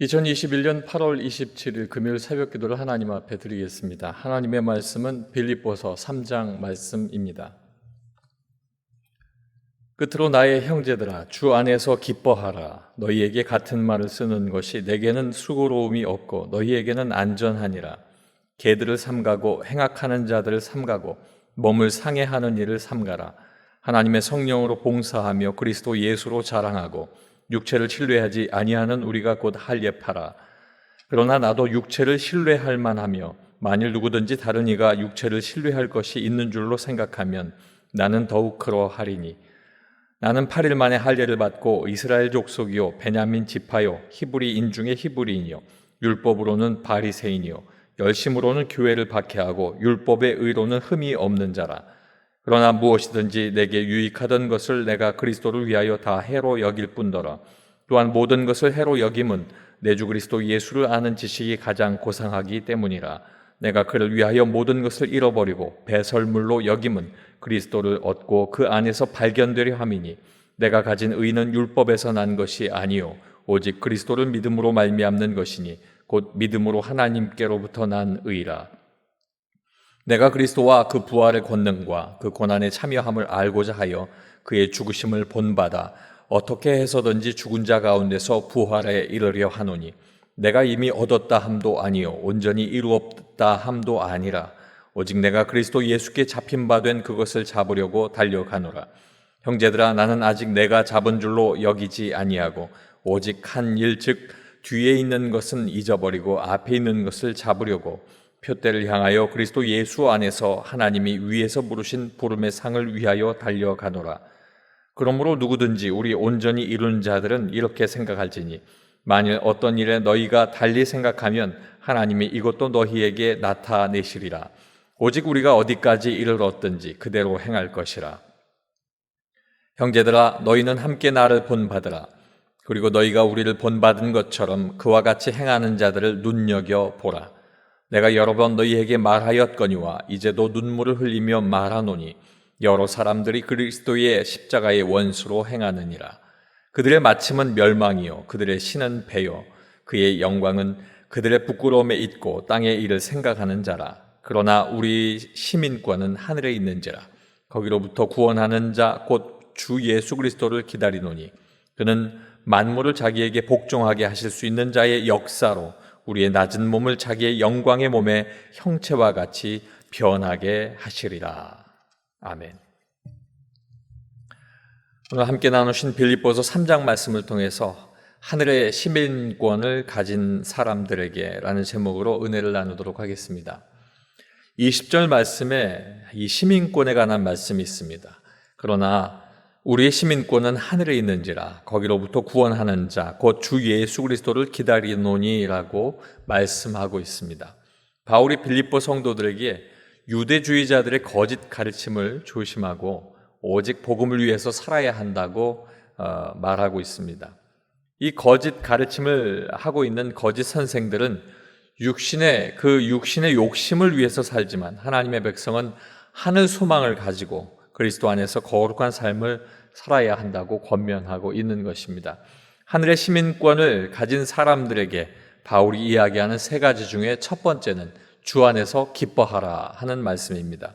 2021년 8월 27일 금요일 새벽 기도를 하나님 앞에 드리겠습니다. 하나님의 말씀은 빌립보서 3장 말씀입니다. 끝으로 나의 형제들아 주 안에서 기뻐하라. 너희에게 같은 말을 쓰는 것이 내게는 수고로움이 없고 너희에게는 안전하니라. 개들을 삼가고 행악하는 자들을 삼가고 몸을 상해하는 일을 삼가라. 하나님의 성령으로 봉사하며 그리스도 예수로 자랑하고 육체를 신뢰하지 아니하는 우리가 곧 할례파라. 그러나 나도 육체를 신뢰할 만하며 만일 누구든지 다른 이가 육체를 신뢰할 것이 있는 줄로 생각하면 나는 더욱 그러하리니 나는 8일 만에 할례를 받고 이스라엘 족속이요 베냐민 지파요 히브리인 중에 히브리인이요 율법으로는 바리새인이요 열심으로는 교회를 박해하고 율법의 의로는 흠이 없는 자라. 그러나 무엇이든지 내게 유익하던 것을 내가 그리스도를 위하여 다 해로 여길 뿐더러 또한 모든 것을 해로 여김은 내 주 그리스도 예수를 아는 지식이 가장 고상하기 때문이라. 내가 그를 위하여 모든 것을 잃어버리고 배설물로 여김은 그리스도를 얻고 그 안에서 발견되려 함이니 내가 가진 의는 율법에서 난 것이 아니요 오직 그리스도를 믿음으로 말미암는 것이니 곧 믿음으로 하나님께로부터 난 의라. 내가 그리스도와 그 부활의 권능과 그 고난에 참여함을 알고자 하여 그의 죽으심을 본받아 어떻게 해서든지 죽은 자 가운데서 부활에 이르려 하노니 내가 이미 얻었다 함도 아니요 온전히 이루었다 함도 아니라 오직 내가 그리스도 예수께 잡힌 바 된 그것을 잡으려고 달려가노라. 형제들아 나는 아직 내가 잡은 줄로 여기지 아니하고 오직 한 일 즉 뒤에 있는 것은 잊어버리고 앞에 있는 것을 잡으려고 표대를 향하여 그리스도 예수 안에서 하나님이 위에서 부르신 부름의 상을 위하여 달려가노라. 그러므로 누구든지 우리 온전히 이룬 자들은 이렇게 생각할지니 만일 어떤 일에 너희가 달리 생각하면 하나님이 이것도 너희에게 나타내시리라. 오직 우리가 어디까지 이르렀든지 그대로 행할 것이라. 형제들아 너희는 함께 나를 본받으라. 그리고 너희가 우리를 본받은 것처럼 그와 같이 행하는 자들을 눈여겨보라. 내가 여러 번 너희에게 말하였거니와 이제도 눈물을 흘리며 말하노니 여러 사람들이 그리스도의 십자가의 원수로 행하느니라. 그들의 마침은 멸망이요 그들의 신은 배요 그의 영광은 그들의 부끄러움에 있고 땅의 일을 생각하는 자라. 그러나 우리 시민권은 하늘에 있는지라. 거기로부터 구원하는 자 곧 주 예수 그리스도를 기다리노니 그는 만물을 자기에게 복종하게 하실 수 있는 자의 역사로 우리의 낮은 몸을 자기의 영광의 몸의 형체와 같이 변하게 하시리라. 아멘. 오늘 함께 나누신 빌립보서 3장 말씀을 통해서 하늘의 시민권을 가진 사람들에게 라는 제목으로 은혜를 나누도록 하겠습니다. 20절 말씀에 이 시민권에 관한 말씀이 있습니다. 그러나 우리의 시민권은 하늘에 있는지라 거기로부터 구원하는 자 곧 주 예수 그리스도를 기다리노니라고 말씀하고 있습니다. 바울이 빌립보 성도들에게 유대주의자들의 거짓 가르침을 조심하고 오직 복음을 위해서 살아야 한다고 말하고 있습니다. 이 거짓 가르침을 하고 있는 거짓 선생들은 육신의 욕심을 위해서 살지만 하나님의 백성은 하늘 소망을 가지고 그리스도 안에서 거룩한 삶을 살아야 한다고 권면하고 있는 것입니다. 하늘의 시민권을 가진 사람들에게 바울이 이야기하는 세 가지 중에 첫 번째는 주 안에서 기뻐하라 하는 말씀입니다.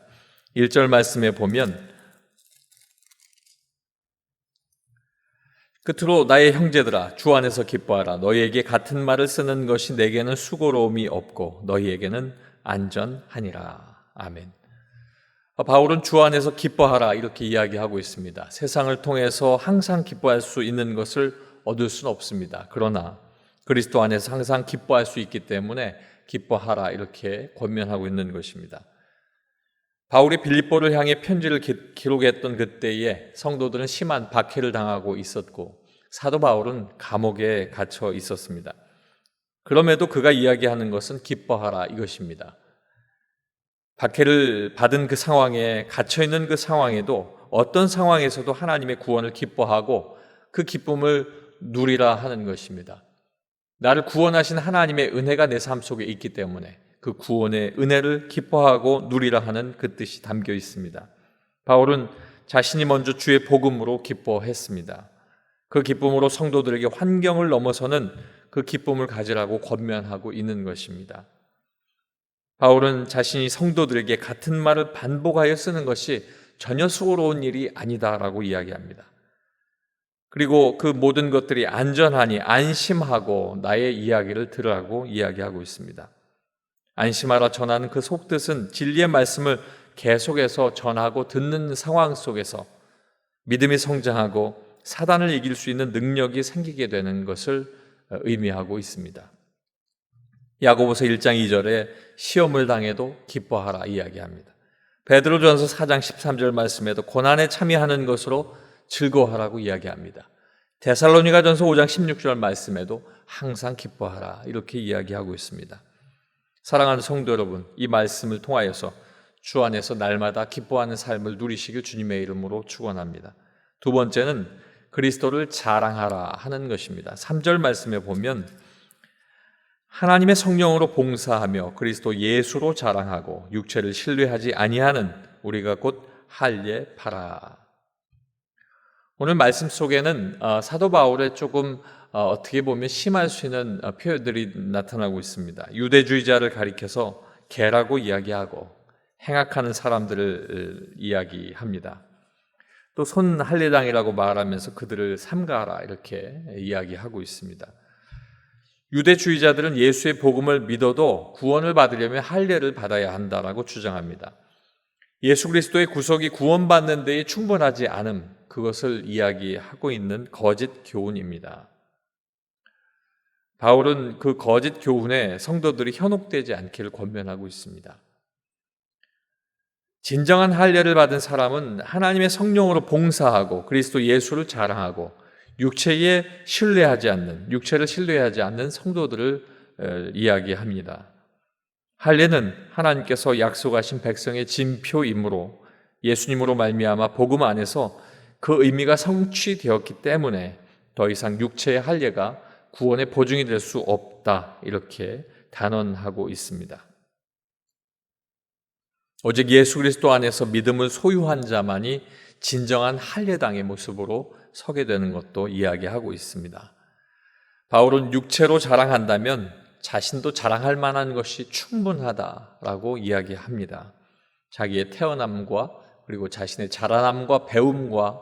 1절 말씀에 보면 끝으로 나의 형제들아 주 안에서 기뻐하라. 너희에게 같은 말을 쓰는 것이 내게는 수고로움이 없고 너희에게는 안전하니라. 아멘. 바울은 주 안에서 기뻐하라 이렇게 이야기하고 있습니다. 세상을 통해서 항상 기뻐할 수 있는 것을 얻을 수는 없습니다. 그러나 그리스도 안에서 항상 기뻐할 수 있기 때문에 기뻐하라 이렇게 권면하고 있는 것입니다. 바울이 빌립보를 향해 편지를 기록했던 그때에 성도들은 심한 박해를 당하고 있었고 사도 바울은 감옥에 갇혀 있었습니다. 그럼에도 그가 이야기하는 것은 기뻐하라 이것입니다. 박해를 받은 그 상황에 갇혀있는 그 상황에도 어떤 상황에서도 하나님의 구원을 기뻐하고 그 기쁨을 누리라 하는 것입니다. 나를 구원하신 하나님의 은혜가 내 삶 속에 있기 때문에 그 구원의 은혜를 기뻐하고 누리라 하는 그 뜻이 담겨 있습니다. 바울은 자신이 먼저 주의 복음으로 기뻐했습니다. 그 기쁨으로 성도들에게 환경을 넘어서는 그 기쁨을 가지라고 권면하고 있는 것입니다. 바울은 자신이 성도들에게 같은 말을 반복하여 쓰는 것이 전혀 수고로운 일이 아니다라고 이야기합니다. 그리고 그 모든 것들이 안전하니 안심하고 나의 이야기를 들으라고 이야기하고 있습니다. 안심하라 전하는 그 속뜻은 진리의 말씀을 계속해서 전하고 듣는 상황 속에서 믿음이 성장하고 사단을 이길 수 있는 능력이 생기게 되는 것을 의미하고 있습니다. 야고보서 1장 2절에 시험을 당해도 기뻐하라 이야기합니다. 베드로전서 4장 13절 말씀에도 고난에 참여하는 것으로 즐거워하라고 이야기합니다. 데살로니가전서 5장 16절 말씀에도 항상 기뻐하라 이렇게 이야기하고 있습니다. 사랑하는 성도 여러분, 이 말씀을 통하여서 주 안에서 날마다 기뻐하는 삶을 누리시길 주님의 이름으로 축원합니다. 두 번째는 그리스도를 자랑하라 하는 것입니다. 3절 말씀에 보면 하나님의 성령으로 봉사하며 그리스도 예수로 자랑하고 육체를 신뢰하지 아니하는 우리가 곧 할례하라. 오늘 말씀 속에는 사도 바울의 조금 어떻게 보면 심할 수 있는 표현들이 나타나고 있습니다. 유대주의자를 가리켜서 개라고 이야기하고 행악하는 사람들을 이야기합니다. 또 손할례당이라고 말하면서 그들을 삼가하라 이렇게 이야기하고 있습니다. 유대주의자들은 예수의 복음을 믿어도 구원을 받으려면 할례를 받아야 한다라고 주장합니다. 예수 그리스도의 구속이 구원받는 데에 충분하지 않음, 그것을 이야기하고 있는 거짓 교훈입니다. 바울은 그 거짓 교훈에 성도들이 현혹되지 않기를 권면하고 있습니다. 진정한 할례를 받은 사람은 하나님의 성령으로 봉사하고 그리스도 예수를 자랑하고 육체를 신뢰하지 않는 성도들을 이야기합니다. 할례는 하나님께서 약속하신 백성의 진표이므로 예수님으로 말미암아 복음 안에서 그 의미가 성취되었기 때문에 더 이상 육체의 할례가 구원의 보증이 될 수 없다 이렇게 단언하고 있습니다. 오직 예수 그리스도 안에서 믿음을 소유한 자만이 진정한 할례당의 모습으로 서게 되는 것도 이야기하고 있습니다. 바울은 육체로 자랑한다면 자신도 자랑할 만한 것이 충분하다라고 이야기합니다. 자기의 태어남과 그리고 자신의 자라남과 배움과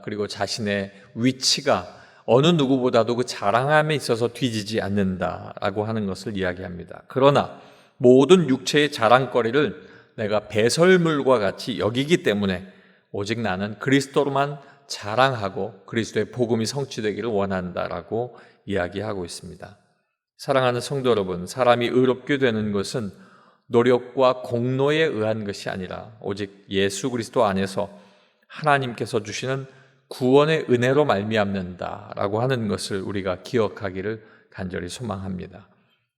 그리고 자신의 위치가 어느 누구보다도 그 자랑함에 있어서 뒤지지 않는다라고 하는 것을 이야기합니다. 그러나 모든 육체의 자랑거리를 내가 배설물과 같이 여기기 때문에 오직 나는 그리스도로만 자랑하고 그리스도의 복음이 성취되기를 원한다라고 이야기하고 있습니다. 사랑하는 성도 여러분, 사람이 의롭게 되는 것은 노력과 공로에 의한 것이 아니라 오직 예수 그리스도 안에서 하나님께서 주시는 구원의 은혜로 말미암는다라고 하는 것을 우리가 기억하기를 간절히 소망합니다.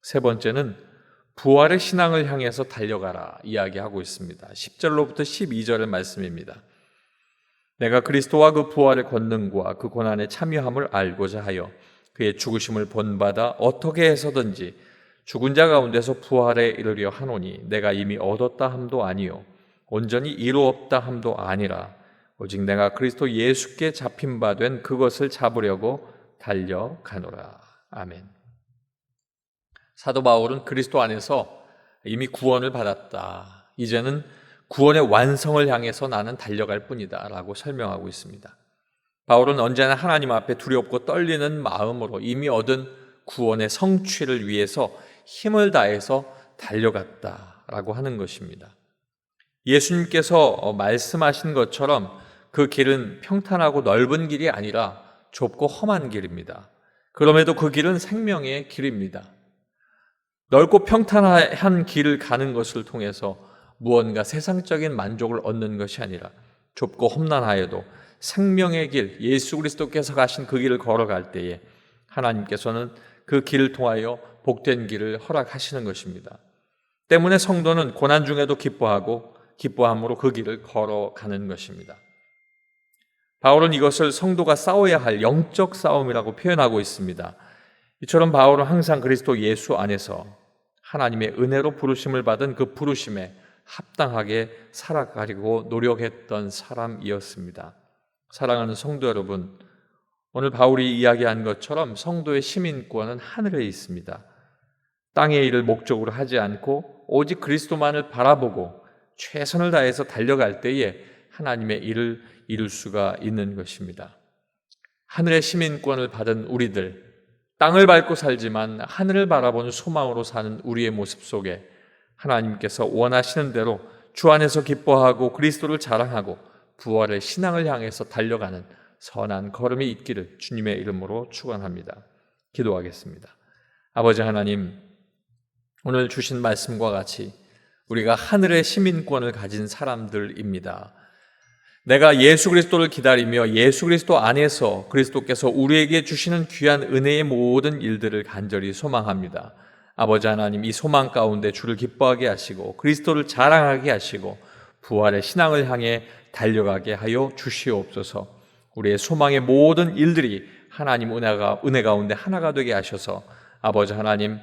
세 번째는 부활의 신앙을 향해서 달려가라 이야기하고 있습니다. 10절로부터 12절의 말씀입니다. 내가 그리스도와 그 부활의 권능과 그 고난에 참여함을 알고자 하여 그의 죽으심을 본받아 어떻게 해서든지 죽은 자 가운데서 부활에 이르려 하노니 내가 이미 얻었다 함도 아니요 온전히 이루었다 함도 아니라 오직 내가 그리스도 예수께 잡힌 바 된 그것을 잡으려고 달려가노라. 아멘. 사도 바울은 그리스도 안에서 이미 구원을 받았다. 이제는 구원의 완성을 향해서 나는 달려갈 뿐이다 라고 설명하고 있습니다. 바울은 언제나 하나님 앞에 두렵고 떨리는 마음으로 이미 얻은 구원의 성취를 위해서 힘을 다해서 달려갔다라고 하는 것입니다. 예수님께서 말씀하신 것처럼 그 길은 평탄하고 넓은 길이 아니라 좁고 험한 길입니다. 그럼에도 그 길은 생명의 길입니다. 넓고 평탄한 길을 가는 것을 통해서 무언가 세상적인 만족을 얻는 것이 아니라 좁고 험난하여도 생명의 길, 예수 그리스도께서 가신 그 길을 걸어갈 때에 하나님께서는 그 길을 통하여 복된 길을 허락하시는 것입니다. 때문에 성도는 고난 중에도 기뻐하고 기뻐함으로 그 길을 걸어가는 것입니다. 바울은 이것을 성도가 싸워야 할 영적 싸움이라고 표현하고 있습니다. 이처럼 바울은 항상 그리스도 예수 안에서 하나님의 은혜로 부르심을 받은 그 부르심에 합당하게 살아가려고 노력했던 사람이었습니다. 사랑하는 성도 여러분, 오늘 바울이 이야기한 것처럼 성도의 시민권은 하늘에 있습니다. 땅의 일을 목적으로 하지 않고 오직 그리스도만을 바라보고 최선을 다해서 달려갈 때에 하나님의 일을 이룰 수가 있는 것입니다. 하늘의 시민권을 받은 우리들, 땅을 밟고 살지만 하늘을 바라보는 소망으로 사는 우리의 모습 속에 하나님께서 원하시는 대로 주 안에서 기뻐하고 그리스도를 자랑하고 부활의 신앙을 향해서 달려가는 선한 걸음이 있기를 주님의 이름으로 축원합니다. 기도하겠습니다. 아버지 하나님, 오늘 주신 말씀과 같이 우리가 하늘의 시민권을 가진 사람들입니다. 내가 예수 그리스도를 기다리며 예수 그리스도 안에서 그리스도께서 우리에게 주시는 귀한 은혜의 모든 일들을 간절히 소망합니다. 아버지 하나님, 이 소망 가운데 주를 기뻐하게 하시고 그리스도를 자랑하게 하시고 부활의 신앙을 향해 달려가게 하여 주시옵소서. 우리의 소망의 모든 일들이 하나님 은혜 가운데 하나가 되게 하셔서 아버지 하나님,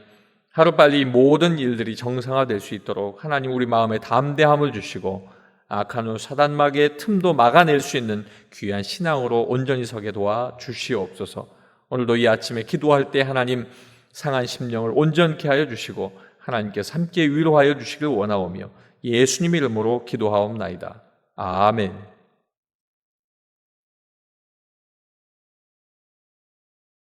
하루빨리 모든 일들이 정상화될 수 있도록 하나님 우리 마음에 담대함을 주시고 악한 후 사단막의 틈도 막아낼 수 있는 귀한 신앙으로 온전히 서게 도와 주시옵소서. 오늘도 이 아침에 기도할 때 하나님 상한 심령을 온전케 하여 주시고 하나님께서 함께 위로하여 주시길 원하오며 예수님 이름으로 기도하옵나이다. 아멘.